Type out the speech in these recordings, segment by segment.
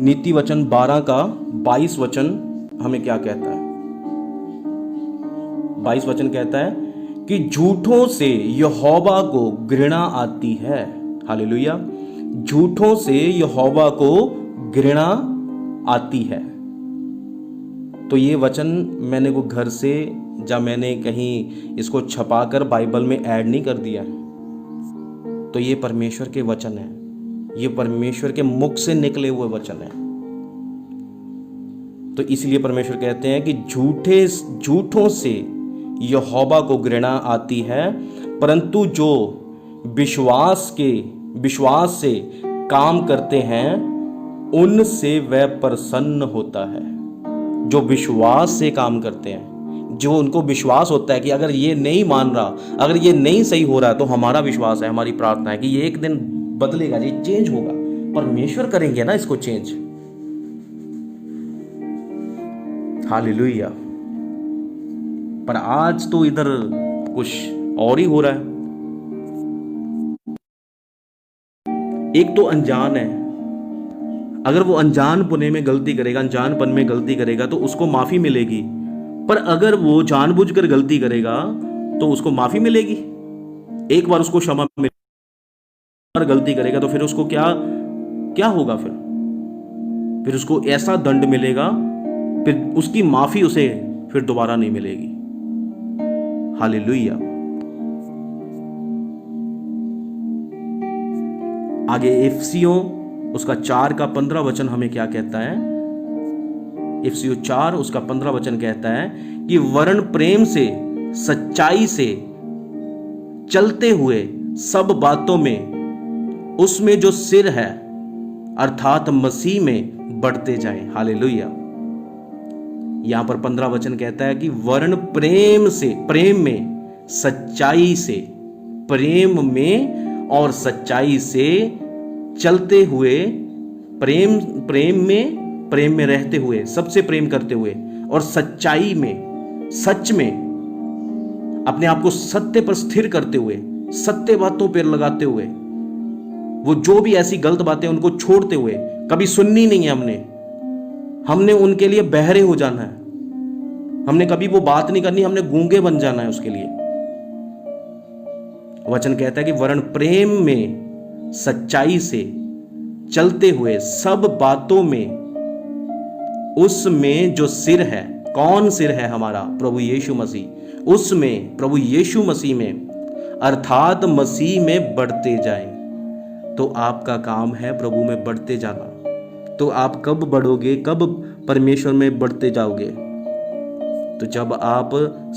नीति वचन 12 का 22 वचन हमें क्या कहता है? 22 वचन कहता है कि झूठों से यहोवा को घृणा आती है। हालेलुया। झूठों से यहोवा को घृणा आती है। तो ये वचन मैंने को घर से या मैंने कहीं इसको छपाकर बाइबल में ऐड नहीं कर दिया है। तो ये परमेश्वर के वचन है, ये परमेश्वर के मुख से निकले हुए वचन है। तो इसलिए परमेश्वर कहते हैं कि झूठों से यहोवा को घृणा आती है, परंतु जो विश्वास से काम करते हैं उनसे वह प्रसन्न होता है। जो विश्वास से काम करते हैं, जो उनको विश्वास होता है कि अगर ये नहीं मान रहा, अगर ये नहीं सही हो रहा, तो हमारा विश्वास है, हमारी प्रार्थना है कि ये एक दिन बदलेगा, ये चेंज होगा। परमेश्वर करेंगे ना इसको चेंज। हालेलुया। पर आज तो इधर कुछ और ही हो रहा है। एक तो अनजान है, अगर वो अनजानपने में गलती करेगा, अनजानपन में गलती करेगा तो उसको माफी मिलेगी। पर अगर वो जानबूझकर गलती करेगा तो उसको माफी मिलेगी? एक बार उसको क्षमा मिलेगी, पर गलती करेगा तो फिर उसको क्या होगा? फिर उसको ऐसा दंड मिलेगा, फिर उसकी माफी उसे फिर दोबारा नहीं मिलेगी। हालेलुया। आगे इफिसियों उसका 4 का 15 वचन हमें क्या कहता है? इफिसियों 4 उसका 15 वचन कहता है कि वरन प्रेम से सच्चाई से चलते हुए सब बातों में उसमें जो सिर है अर्थात मसीह में बढ़ते जाएं। हालेलुया। यहां पर 15 वचन कहता है कि वरन प्रेम में सच्चाई से, प्रेम में और सच्चाई से चलते हुए, प्रेम में रहते हुए, सबसे प्रेम करते हुए, और सच्चाई में, सच में अपने आप को सत्य पर स्थिर करते हुए, सत्य बातों पर लगाते हुए, वो जो भी ऐसी गलत बातें उनको छोड़ते हुए, कभी सुननी नहीं है हमने उनके लिए बहरे हो जाना है, हमने कभी वो बात नहीं करनी, हमने गूंगे बन जाना है उसके लिए। वचन कहता है कि वरन प्रेम में सच्चाई से चलते हुए सब बातों में उसमें जो सिर है, कौन सिर है? हमारा प्रभु यीशु मसीह। उसमें, प्रभु यीशु मसीह में, अर्थात मसीह में बढ़ते जाएं। तो आपका काम है प्रभु में बढ़ते जाना। तो आप कब बढ़ोगे, कब परमेश्वर में बढ़ते जाओगे? तो जब आप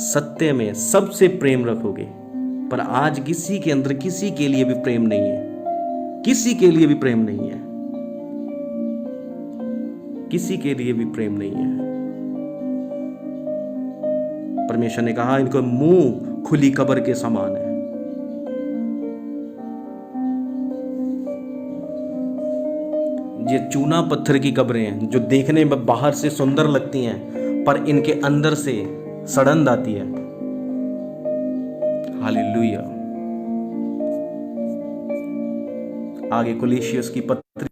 सत्य में सबसे प्रेम रखोगे। पर आज किसी के अंदर किसी के लिए भी प्रेम नहीं है, किसी के लिए भी प्रेम नहीं है, किसी के लिए भी प्रेम नहीं है। परमेश्वर ने कहा इनको मुंह खुली कब्र के समान है। ये चूना पत्थर की कब्रें हैं जो देखने में बाहर से सुंदर लगती हैं, पर इनके अंदर से सड़न आती है। हालेलुया। आगे कुलेशियस की पत्री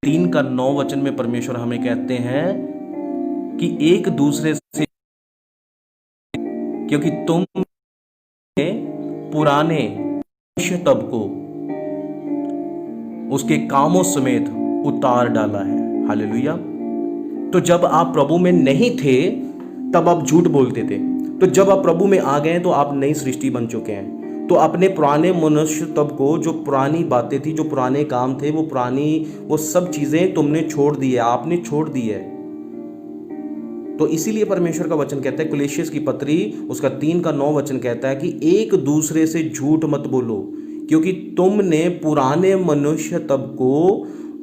3 का 9 वचन में परमेश्वर हमें कहते हैं कि एक दूसरे से, क्योंकि तुम पुराने मनुष्य तब को उसके कामों समेत उतार डाला है। हालेलुया। तो जब आप प्रभु में नहीं थे तब आप झूठ बोलते थे, तो जब आप प्रभु में आ गए तो आप नई सृष्टि बन चुके हैं। तो अपने पुराने मनुष्य तब को, जो पुरानी बातें थी, जो पुराने काम थे, वो सब चीजें तुमने छोड़ दी है, आपने छोड़ दी है। तो इसीलिए परमेश्वर का वचन कहता है, कुलेशियस की पत्री उसका 3 का 9 वचन कहता है कि एक दूसरे से झूठ मत बोलो, क्योंकि तुमने पुराने मनुष्य तब को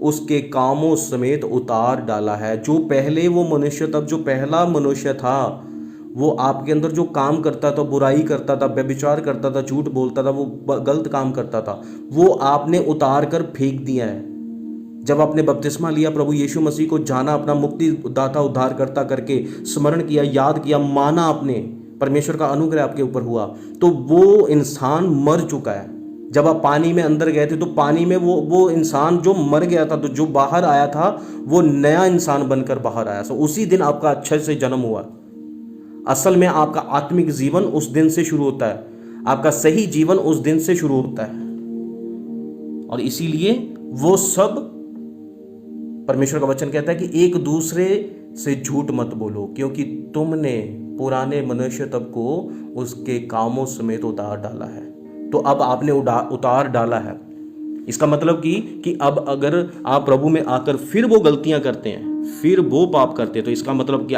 उसके कामों समेत उतार डाला है। जो पहले वो मनुष्य तब, जो पहला मनुष्य था, वो आपके अंदर जो काम करता था, बुराई करता था, व्यभिचार करता था, झूठ बोलता था, वो गलत काम करता था, वो आपने उतार कर फेंक दिया है। जब आपने बपतिस्मा लिया, प्रभु यीशु मसीह को जाना, अपना मुक्तिदाता उद्धारकर्ता करके स्मरण किया, याद किया, माना आपने, परमेश्वर का अनुग्रह आपके ऊपर हुआ, तो वो इंसान मर चुका है। जब आप पानी में अंदर गए थे तो पानी में वो इंसान जो मर गया था, तो जो बाहर आया था वो नया इंसान बनकर बाहर आया। सो उसी दिन आपका अच्छे से जन्म हुआ। असल में आपका आत्मिक जीवन उस दिन से शुरू होता है, आपका सही जीवन उस दिन से शुरू होता है। और इसीलिए वो सब, परमेश्वर का वचन कहता है कि एक दूसरे से झूठ मत बोलो, क्योंकि तुमने पुराने मनुष्य तब को उसके कामों समेत उतार डाला है। तो अब आपने उतार डाला है। इसका मतलब कि अब अगर आप प्रभु में आकर फिर वो गलतियां करते हैं, फिर वो पाप करते हैं, तो इसका मतलब कि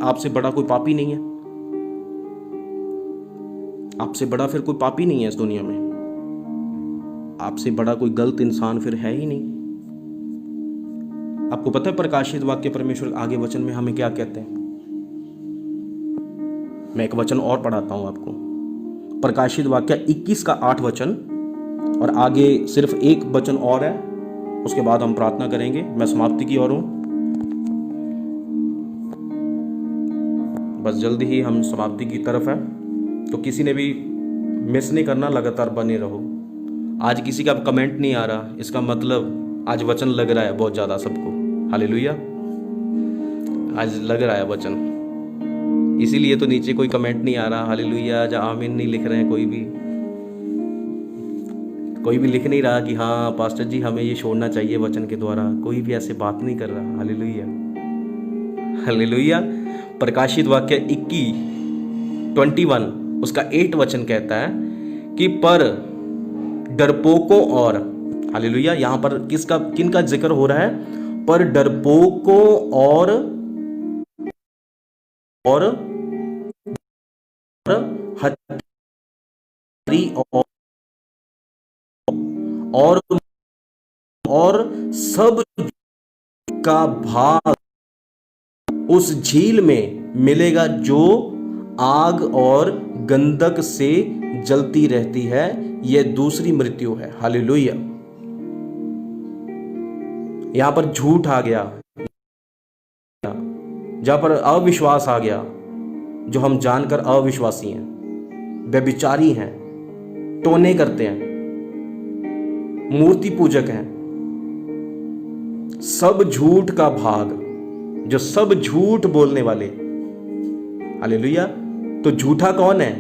आपसे बड़ा कोई पापी नहीं है। आपसे बड़ा फिर कोई पापी नहीं है इस दुनिया में। आपसे बड़ा कोई गलत इंसान फिर है ही नहीं। आपको पता है प्रकाशित वाक्य परमेश्वर आगे वचन में हमें क्या कहते हैं? मैं एक वचन और पढ़ाता हूं आपको। प्रकाशित वाक्य 21 का 8 वचन, और आगे सिर्फ एक वचन और है, उसके बाद हम प्रार्थना करेंगे। मैं समाप्ति की ओर हूं, बस जल्दी ही हम समाप्ति की तरफ है। तो किसी ने भी मिस नहीं करना, लगातार बने रहो। आज किसी का कमेंट नहीं आ रहा, इसका मतलब आज वचन लग रहा है बहुत ज़्यादा सबको। हालेलुया, आज लग रहा है वचन, इसीलिए तो नीचे कोई कमेंट नहीं आ रहा। हालेलुया या आमीन नहीं लिख रहे हैं। कोई भी लिख नहीं रहा कि हाँ पास्टर जी हमें ये छोड़ना चाहिए वचन के द्वारा। कोई भी ऐसे बात नहीं कर रहा। Hallelujah, hallelujah. प्रकाशित वाक्य 21 उसका 8 वचन कहता है कि पर डरपोकों और, हालेलुया, यहाँ पर किनका जिक्र हो रहा है? पर डरपोकों और हत्यारी और सब का भाग उस झील में मिलेगा जो आग और गंधक से जलती रहती है। यह दूसरी मृत्यु है। हालेलुया। यहां पर झूठ आ गया, जहां पर अविश्वास आ गया, जो हम जानकर अविश्वासी हैं, व्यभिचारी हैं, टोने करते हैं, मूर्ति पूजक हैं, सब झूठ का भाग, जो सब झूठ बोलने वाले। हालेलुया। तो झूठा कौन है?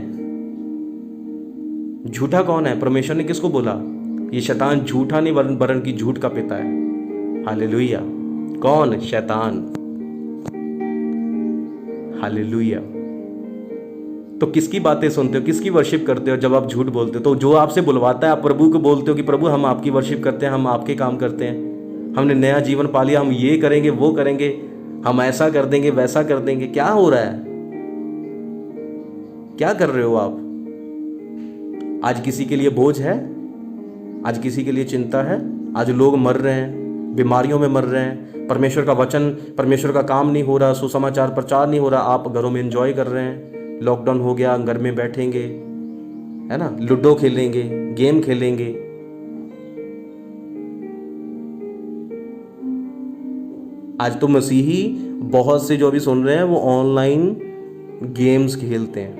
झूठा कौन है? परमेश्वर ने किसको बोला? ये शैतान झूठा नहीं वरन की झूठ का पिता है। हालेलुया। कौन? शैतान। हालेलुया। तो किसकी बातें सुनते हो, किसकी वर्शिप करते हो जब आप झूठ बोलते हो? तो जो आपसे बुलवाता है, आप प्रभु को बोलते हो कि प्रभु हम आपकी वर्शिप करते हैं, हम आपके काम करते हैं, हमने नया जीवन पा लिया, हम ये करेंगे वो करेंगे, हम ऐसा कर देंगे वैसा कर देंगे। क्या हो रहा है? क्या कर रहे हो आप? आज किसी के लिए बोझ है, आज किसी के लिए चिंता है, आज लोग मर रहे हैं, बीमारियों में मर रहे हैं, परमेश्वर का वचन, परमेश्वर का काम नहीं हो रहा, सुसमाचार प्रचार नहीं हो रहा, आप घरों में एंजॉय कर रहे हैं। लॉकडाउन हो गया, घर में बैठेंगे, है ना, लूडो खेलेंगे, गेम खेलेंगे। आज तो मसीही बहुत से जो अभी सुन रहे हैं वो ऑनलाइन गेम्स खेलते हैं।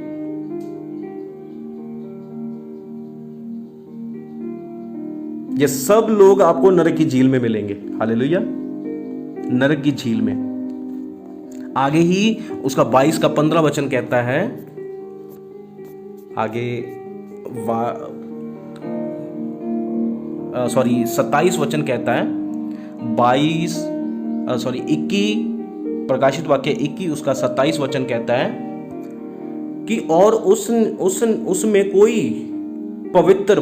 ये सब लोग आपको नरक की झील में मिलेंगे। हालेलुया। नरक की झील में। आगे ही उसका 22 का 15 वचन कहता है, आगे 27 वचन कहता है, 21 प्रकाशित वाक्य 21 उसका 27 वचन कहता है कि और उसमें कोई पवित्र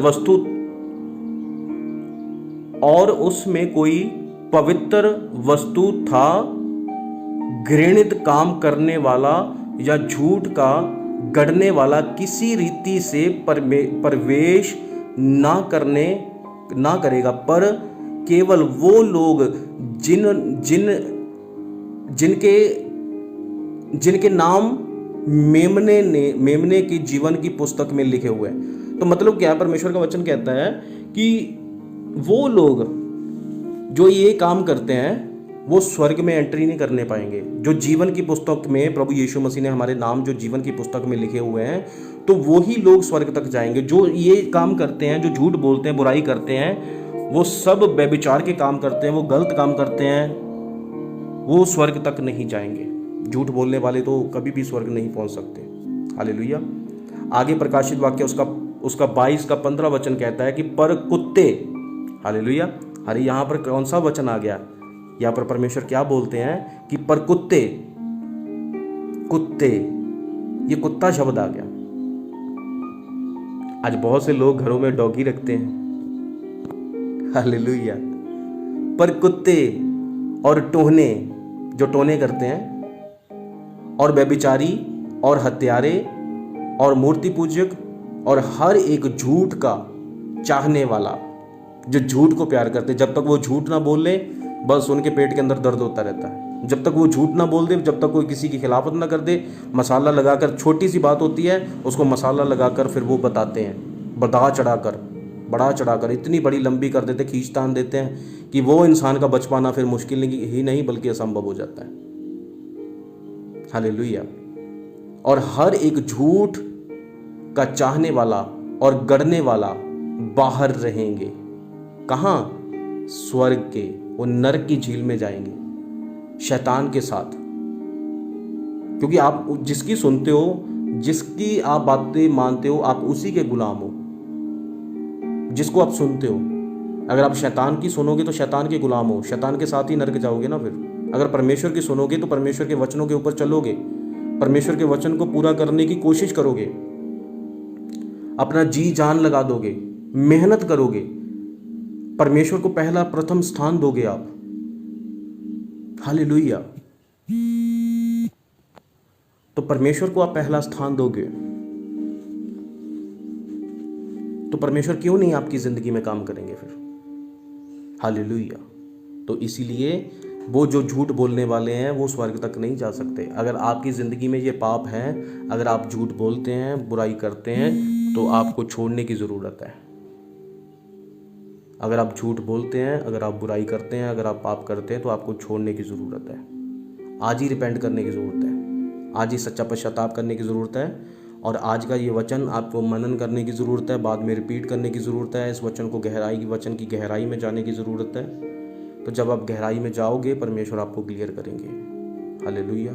वस्तु था, घृणित काम करने वाला या झूठ का गढ़ने वाला किसी रीति से प्रवेश ना करेगा, पर केवल वो लोग जिनके नाम मेमने की जीवन की पुस्तक में लिखे हुए हैं। तो मतलब क्या है? परमेश्वर का वचन कहता है कि वो लोग जो ये काम करते हैं वो स्वर्ग में एंट्री नहीं करने पाएंगे। जो जीवन की पुस्तक में प्रभु यीशु मसीह ने हमारे नाम जो जीवन की पुस्तक में लिखे हुए हैं, तो वो ही लोग स्वर्ग तक जाएंगे। जो ये काम करते हैं, जो झूठ बोलते हैं, बुराई करते हैं, वो सब व्यभिचार के काम करते हैं, वो गलत काम करते हैं, वो स्वर्ग तक नहीं जाएंगे। झूठ बोलने वाले तो कभी भी स्वर्ग नहीं पहुंच सकते। हालेलुया। आगे प्रकाशित वाक्य उसका 22 का 15 वचन कहता है कि पर कुत्ते, हालेलुया। अरे यहाँ पर कौन सा वचन आ गया? यहाँ पर परमेश्वर क्या बोलते हैं कि पर कुत्ते, ये कुत्ता शब्द आ गया। आज बहुत से लोग घरों में डॉगी रखते हैं, हालेलुया। पर कुत्ते और टोहने, जो टोने करते हैं, और व्यभिचारी और हत्यारे और मूर्ति पूजक और हर एक झूठ का चाहने वाला, जो झूठ को प्यार करते, जब तक वो झूठ ना बोल ले बस उनके पेट के अंदर दर्द होता रहता है। जब तक वो झूठ ना बोल दे, जब तक कोई किसी की खिलाफत ना कर दे, मसाला लगाकर, छोटी सी बात होती है उसको मसाला लगाकर फिर वो बताते हैं, बड़ा चढ़ाकर इतनी बड़ी लंबी कर देते, खींचतान देते हैं कि वो इंसान का बच पाना फिर मुश्किल ही नहीं बल्कि असंभव हो जाता है। हालेलुया। और हर एक झूठ का चाहने वाला और गढ़ने वाला बाहर रहेंगे। कहाँ? स्वर्ग के, वो नरक की झील में जाएंगे शैतान के साथ। क्योंकि आप जिसकी सुनते हो, जिसकी आप बातें मानते हो, आप उसी के गुलाम हो। जिसको आप सुनते हो, अगर आप शैतान की सुनोगे तो शैतान के गुलाम हो, शैतान के साथ ही नरक जाओगे ना। फिर अगर परमेश्वर की सुनोगे तो परमेश्वर के वचनों के ऊपर चलोगे, परमेश्वर के वचन को पूरा करने की कोशिश करोगे, अपना जी जान लगा दोगे, मेहनत करोगे, परमेश्वर को पहला प्रथम स्थान दोगे आप। हालेलुया। तो परमेश्वर को आप पहला स्थान दोगे तो परमेश्वर क्यों नहीं आपकी जिंदगी में काम करेंगे फिर? हालेलुया। तो इसीलिए वो जो झूठ बोलने वाले हैं वो स्वर्ग तक नहीं जा सकते। अगर आपकी ज़िंदगी में ये पाप है, अगर आप झूठ बोलते हैं, बुराई करते हैं, तो आपको छोड़ने की ज़रूरत है। अगर आप झूठ बोलते हैं, अगर आप बुराई करते हैं, अगर आप पाप करते हैं, तो आपको छोड़ने की ज़रूरत है। आज ही रिपेंट करने की ज़रूरत है, आज ही सच्चा पश्चाताप करने की ज़रूरत है। और आज का ये वचन आपको मनन करने की ज़रूरत है, बाद में रिपीट करने की ज़रूरत है। इस वचन को वचन की गहराई में जाने की ज़रूरत है। तो जब आप गहराई में जाओगे, परमेश्वर आपको क्लियर करेंगे। हालेलुया।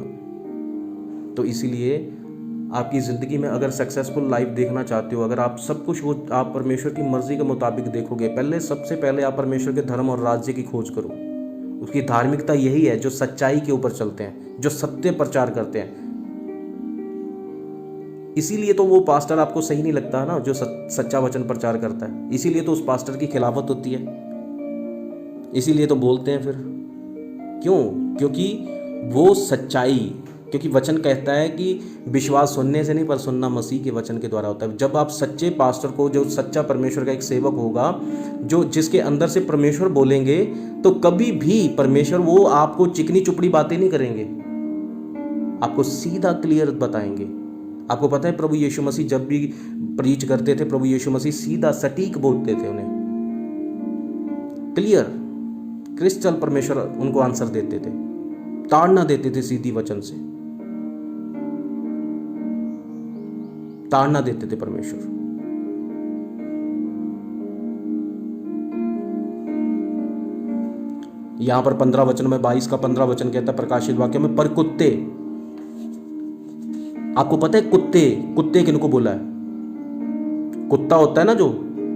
तो इसीलिए आपकी ज़िंदगी में अगर सक्सेसफुल लाइफ देखना चाहते हो, अगर आप सब कुछ वो आप परमेश्वर की मर्ज़ी के मुताबिक देखोगे, सबसे पहले आप परमेश्वर के धर्म और राज्य की खोज करो। उसकी धार्मिकता यही है जो सच्चाई के ऊपर चलते हैं, जो सत्य प्रचार करते हैं। इसीलिए तो वो पास्टर आपको सही नहीं लगता है ना, जो सच्चा वचन प्रचार करता है। इसीलिए तो उस पास्टर की खिलाफत होती है, इसीलिए तो बोलते हैं फिर। क्यों? क्योंकि वो सच्चाई, क्योंकि वचन कहता है कि विश्वास सुनने से नहीं पर सुनना मसीह के वचन के द्वारा होता है। जब आप सच्चे पास्टर को, जो सच्चा परमेश्वर का एक सेवक होगा, जो जिसके अंदर से परमेश्वर बोलेंगे, तो कभी भी परमेश्वर वो आपको चिकनी चुपड़ी बातें नहीं करेंगे, आपको सीधा क्लियर बताएंगे। आपको पता है प्रभु यीशु मसीह जब भी प्रीच करते थे, प्रभु यीशु मसीह सीधा सटीक बोलते थे, उन्हें क्लियर क्रिस्टल परमेश्वर उनको आंसर देते थे, ताड़ना देते थे, सीधी वचन से ताड़ना देते थे परमेश्वर। यहां पर 15 वचन में 22 का 15 वचन कहता है प्रकाशित वाक्य में, पर कुत्ते। आपको पता है कुत्ते किनको बोला है? कुत्ता होता है ना, जो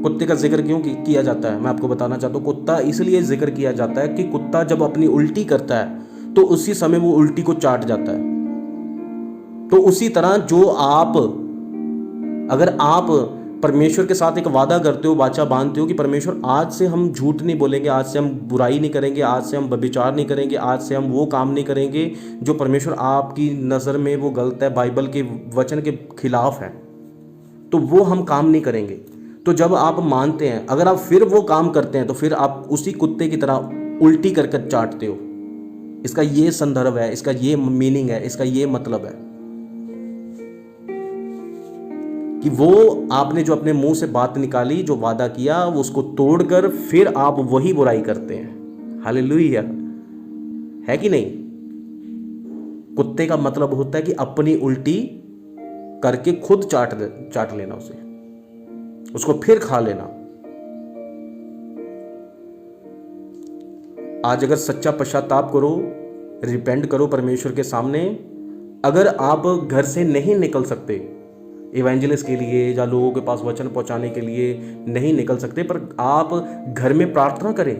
कुत्ते का जिक्र क्यों किया जाता है, मैं आपको बताना चाहता हूँ। कुत्ता इसलिए जिक्र किया जाता है कि कुत्ता जब अपनी उल्टी करता है तो उसी समय वो उल्टी को चाट जाता है। तो उसी तरह जो अगर आप परमेश्वर के साथ एक वादा करते हो, वाचा बांधते हो कि परमेश्वर आज से हम झूठ नहीं बोलेंगे, आज से हम बुराई नहीं करेंगे, आज से हम व्यभिचार नहीं करेंगे, आज से हम वो काम नहीं करेंगे जो परमेश्वर आपकी नज़र में वो गलत है, बाइबल के वचन के खिलाफ है, तो वो हम काम नहीं करेंगे। तो जब आप मानते हैं, अगर आप फिर वो काम करते हैं, तो फिर आप उसी कुत्ते की तरह उल्टी करके चाटते हो। इसका ये संदर्भ है, इसका ये मीनिंग है, इसका ये मतलब है कि वो आपने जो अपने मुंह से बात निकाली, जो वादा किया, वो उसको तोड़कर फिर आप वही बुराई करते हैं। हालेलुया। है कि नहीं? कुत्ते का मतलब होता है कि अपनी उल्टी करके खुद चाट लेना, उसको फिर खा लेना। आज अगर सच्चा पश्चाताप करो, रिपेंट करो परमेश्वर के सामने, अगर आप घर से नहीं निकल सकते इवेंजलिस्ट के लिए या लोगों के पास वचन पहुंचाने के लिए नहीं निकल सकते, पर आप घर में प्रार्थना करें,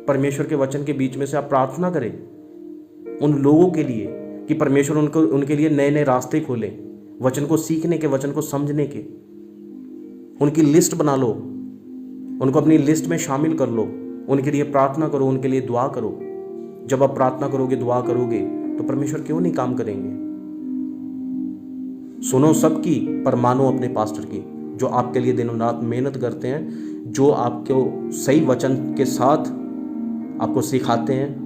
परमेश्वर के वचन के बीच में से आप प्रार्थना करें उन लोगों के लिए कि परमेश्वर उनके लिए नए नए रास्ते खोले, वचन को सीखने के, वचन को समझने के। उनकी लिस्ट बना लो, उनको अपनी लिस्ट में शामिल कर लो, उनके लिए प्रार्थना करो, उनके लिए दुआ करो। जब आप प्रार्थना करोगे, दुआ करोगे, तो परमेश्वर क्यों नहीं काम करेंगे? सुनो सबकी, पर मानो अपने पास्टर की, जो आपके लिए दिनों रात मेहनत करते हैं, जो आपको सही वचन के साथ आपको सिखाते हैं।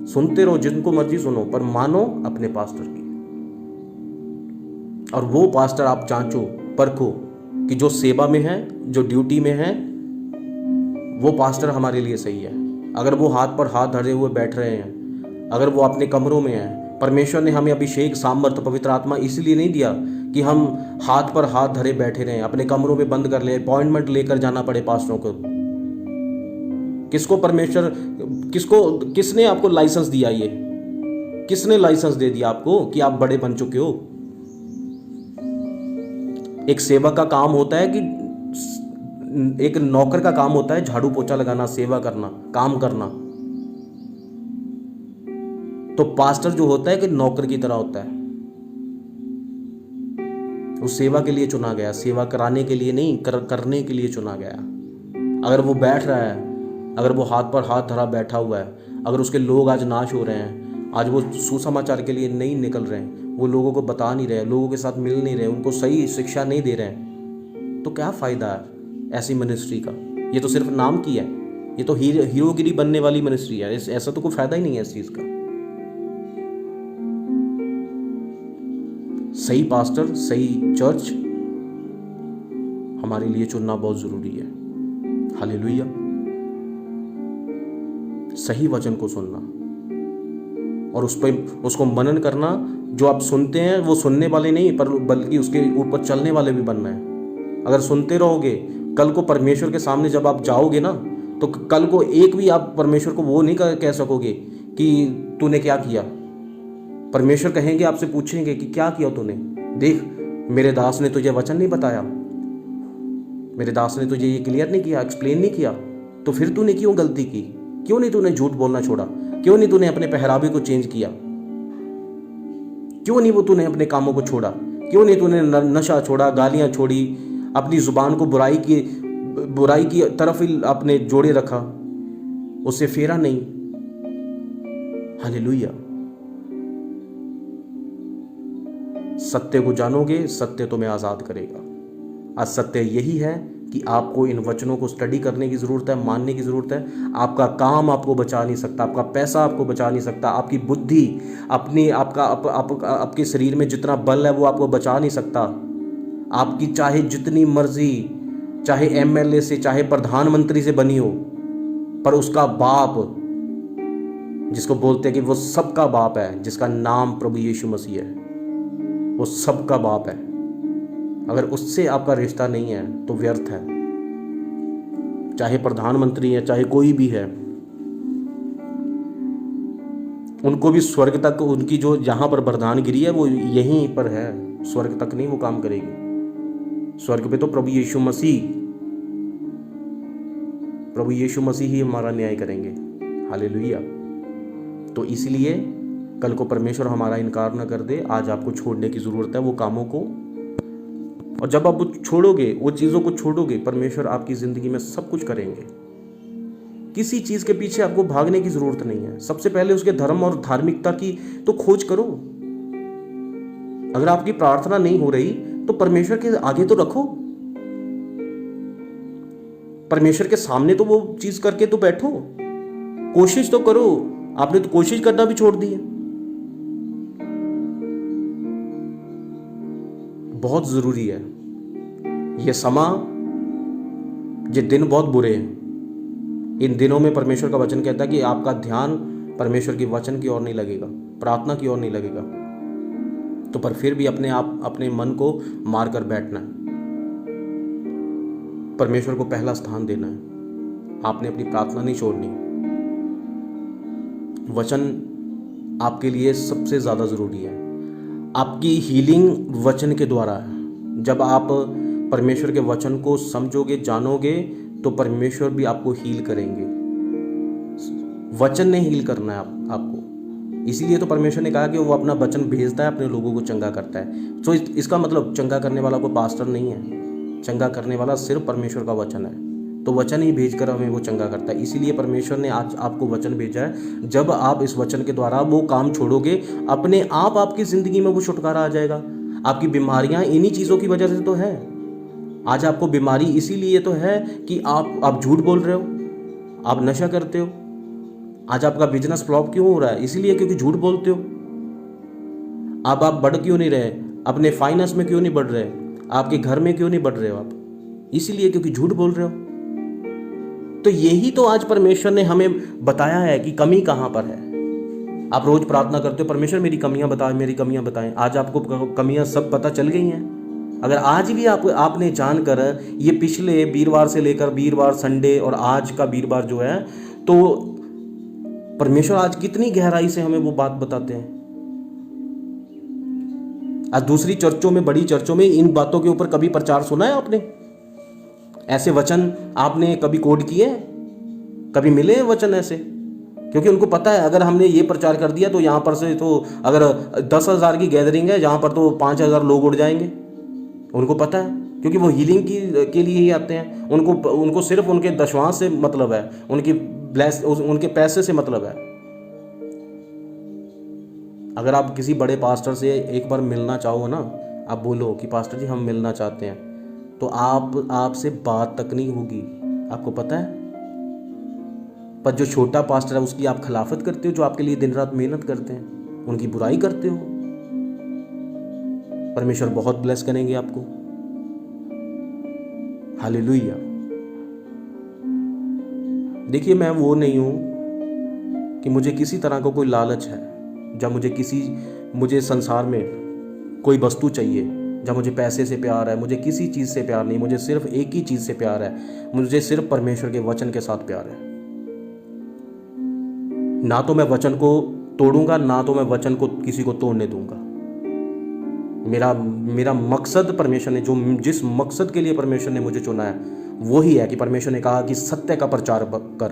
सुनते रहो, जिनको मर्जी सुनो, पर मानो अपने पास्टर की। और वो पास्टर आप जांचो, परखो कि जो सेवा में है, जो ड्यूटी में है, वो पास्टर हमारे लिए सही है। अगर वो हाथ पर हाथ धरे हुए बैठ रहे हैं, अगर वो अपने कमरों में है, परमेश्वर ने हमें अभिषेक, सामर्थ्य, पवित्र आत्मा इसलिए नहीं दिया कि हम हाथ पर हाथ धरे बैठे रहें, अपने कमरों में बंद कर ले, अपॉइंटमेंट लेकर जाना पड़े पास्टरों को। किसने आपको लाइसेंस दिया? ये किसने लाइसेंस दे दिया आपको कि आप बड़े बन चुके हो? एक सेवक का काम होता है कि एक नौकर का काम होता है झाड़ू पोछा लगाना, सेवा करना, काम करना। तो पास्टर जो होता है कि नौकर की तरह होता है, वो सेवा के लिए चुना गया, सेवा कराने के लिए नहीं, करने के लिए चुना गया। अगर वो बैठ रहा है, अगर वो हाथ पर हाथ धरा बैठा हुआ है, अगर उसके लोग आज नाश हो रहे हैं, आज वो सुसमाचार के लिए नहीं निकल रहे हैं, वो लोगों को बता नहीं रहे, लोगों के साथ मिल नहीं रहे, उनको सही शिक्षा नहीं दे रहे हैं, तो क्या फायदा है ऐसी मिनिस्ट्री का? ये तो सिर्फ नाम की है, ये तो हीरोगिरी बनने वाली मिनिस्ट्री है। ऐसा तो कोई फायदा ही नहीं है इस चीज का। सही पास्टर, सही चर्च हमारे लिए चुनना बहुत जरूरी है। हालेलुया। सही वचन को सुनना और उसको मनन करना। जो आप सुनते हैं वो सुनने वाले नहीं, पर बल्कि उसके ऊपर चलने वाले भी बनना है। अगर सुनते रहोगे, कल को परमेश्वर के सामने जब आप जाओगे ना, तो कल को एक भी आप परमेश्वर को वो नहीं कह सकोगे कि तूने क्या किया। परमेश्वर कहेंगे, आपसे पूछेंगे कि क्या किया तूने। देख, मेरे दास ने तुझे वचन नहीं बताया, मेरे दास ने तुझे ये क्लियर नहीं किया, एक्सप्लेन नहीं किया, तो फिर तूने क्यों गलती की? क्यों नहीं तूने झूठ बोलना छोड़ा? क्यों नहीं तूने अपने पहरावे को चेंज किया? क्यों नहीं वो तूने अपने कामों को छोड़ा? क्यों नहीं तूने नशा छोड़ा, गालियां छोड़ी, अपनी जुबान को बुराई की तरफ ही अपने जोड़े रखा, उससे फेरा नहीं? हालेलुया। सत्य को जानोगे, सत्य तुम्हें आजाद करेगा। आज सत्य यही है कि आपको इन वचनों को स्टडी करने की जरूरत है, मानने की जरूरत है। आपका काम आपको बचा नहीं सकता, आपका पैसा आपको बचा नहीं सकता, आपकी बुद्धि, आपके शरीर में जितना बल है वो आपको बचा नहीं सकता। आपकी चाहे जितनी मर्जी, चाहे एमएलए से, चाहे प्रधानमंत्री से बनी हो, पर उसका बाप, जिसको बोलते हैं कि वो सबका बाप है, जिसका नाम प्रभु यीशु मसीह है, वो सबका बाप है। अगर उससे आपका रिश्ता नहीं है तो व्यर्थ है। चाहे प्रधानमंत्री है, चाहे कोई भी है, उनको भी स्वर्ग तक, उनकी जो जहां पर प्रधानगिरी है वो यहीं पर है, स्वर्ग तक नहीं वो काम करेगी। स्वर्ग पे तो प्रभु यीशु मसीह ही हमारा न्याय करेंगे। हालेलुया। तो इसलिए कल को परमेश्वर हमारा इनकार न कर दे। आज आपको छोड़ने की जरूरत है वो कामों को, और जब आप वो छोड़ोगे, वो चीजों को छोड़ोगे, परमेश्वर आपकी जिंदगी में सब कुछ करेंगे। किसी चीज के पीछे आपको भागने की जरूरत नहीं है। सबसे पहले उसके धर्म और धार्मिकता की तो खोज करो। अगर आपकी प्रार्थना नहीं हो रही तो परमेश्वर के आगे तो रखो, परमेश्वर के सामने तो वो चीज करके तो बैठो, कोशिश तो करो। आपने तो कोशिश करना भी छोड़ दी है। बहुत जरूरी है। ये दिन बहुत बुरे हैं। इन दिनों में परमेश्वर का वचन कहता है कि आपका ध्यान परमेश्वर के वचन की ओर नहीं लगेगा, प्रार्थना की ओर नहीं लगेगा, तो पर फिर भी अपने मन को मार कर बैठना है। परमेश्वर को पहला स्थान देना है। आपने अपनी प्रार्थना नहीं छोड़नी। वचन आपके लिए सबसे ज़्यादा ज़रूरी है। आपकी हीलिंग वचन के द्वारा है। जब आप परमेश्वर के वचन को समझोगे, जानोगे, तो परमेश्वर भी आपको हील करेंगे। वचन ने हील करना है आपको। इसीलिए तो परमेश्वर ने कहा कि वो अपना वचन भेजता है, अपने लोगों को चंगा करता है। तो इसका मतलब चंगा करने वाला कोई पास्टर नहीं है, चंगा करने वाला सिर्फ परमेश्वर का वचन है। तो वचन ही भेजकर हमें वो चंगा करता है। इसीलिए परमेश्वर ने आज आपको वचन भेजा है। जब आप इस वचन के द्वारा वो काम छोड़ोगे, अपने आप आपकी ज़िंदगी में वो छुटकारा आ जाएगा। आपकी बीमारियां इन्हीं चीज़ों की वजह से तो है। आज आपको बीमारी इसीलिए तो है कि आप झूठ बोल रहे हो, आप नशा करते हो। आज आपका बिजनेस फ्लॉप क्यों हो रहा है? इसीलिए क्योंकि झूठ बोलते हो। आप बढ़ क्यों नहीं रहे? अपने फाइनेंस में क्यों नहीं बढ़ रहे? आपके घर में क्यों नहीं बढ़ रहे हो आप? इसीलिए क्योंकि झूठ बोल रहे हो। तो यही तो आज परमेश्वर ने हमें बताया है कि कमी कहाँ पर है। आप रोज प्रार्थना करते हो, परमेश्वर मेरी कमियां बताएं, मेरी कमियां बताएं। आज आपको कमियां सब पता चल गई हैं। अगर आज भी आपने जानकर ये पिछले वीरवार से लेकर वीरवार, संडे और आज का वीरवार जो है, तो परमेश्वर आज कितनी गहराई से हमें वो बात बताते हैं। आज दूसरी चर्चों में, बड़ी चर्चों में इन बातों के ऊपर कभी प्रचार सुना है आपने? ऐसे वचन आपने कभी कोड किए? कभी मिले हैं वचन ऐसे? क्योंकि उनको पता है अगर हमने ये प्रचार कर दिया तो यहाँ पर से तो अगर 10,000 की गैदरिंग है, जहाँ पर तो 5,000 लोग उड़ जाएंगे। उनको पता है, क्योंकि वो हीलिंग के लिए ही आते हैं। उनको सिर्फ उनके दशवांश से मतलब है, उनके पैसे से मतलब है। अगर आप किसी बड़े पास्टर से एक बार मिलना चाहो ना, आप बोलो कि पास्टर जी हम मिलना चाहते हैं, तो आपसे बात तक नहीं होगी। आपको पता है? पर जो छोटा पास्टर है उसकी आप खिलाफत करते हो, जो आपके लिए दिन रात मेहनत करते हैं, उनकी बुराई करते हो। परमेश्वर बहुत ब्लेस करेंगे आपको। हालेलुया। देखिए, मैं वो नहीं हूं कि मुझे किसी तरह का कोई लालच है, जब मुझे संसार में कोई वस्तु चाहिए, जब मुझे पैसे से प्यार है, मुझे किसी चीज़ से प्यार नहीं, मुझे सिर्फ एक ही चीज़ से प्यार है, मुझे सिर्फ परमेश्वर के वचन के साथ प्यार है। ना तो मैं वचन को तोड़ूंगा, ना तो मैं वचन को किसी को तोड़ने दूंगा। मेरा मकसद, परमेश्वर ने जिस मकसद के लिए परमेश्वर ने मुझे चुना है वो ही है कि परमेश्वर ने कहा कि सत्य का प्रचार कर,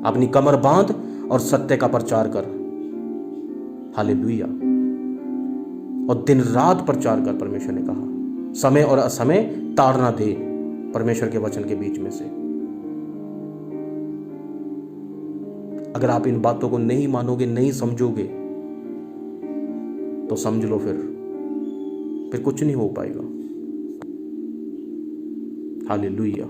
अपनी कमर बांध और सत्य का प्रचार कर। हालेलुया। और दिन रात प्रचार कर, परमेश्वर ने कहा। समय और असमय ताड़ना दे परमेश्वर के वचन के बीच में से। अगर आप इन बातों को नहीं मानोगे, नहीं समझोगे, तो समझ लो फिर कुछ नहीं हो पाएगा। हालेलुया।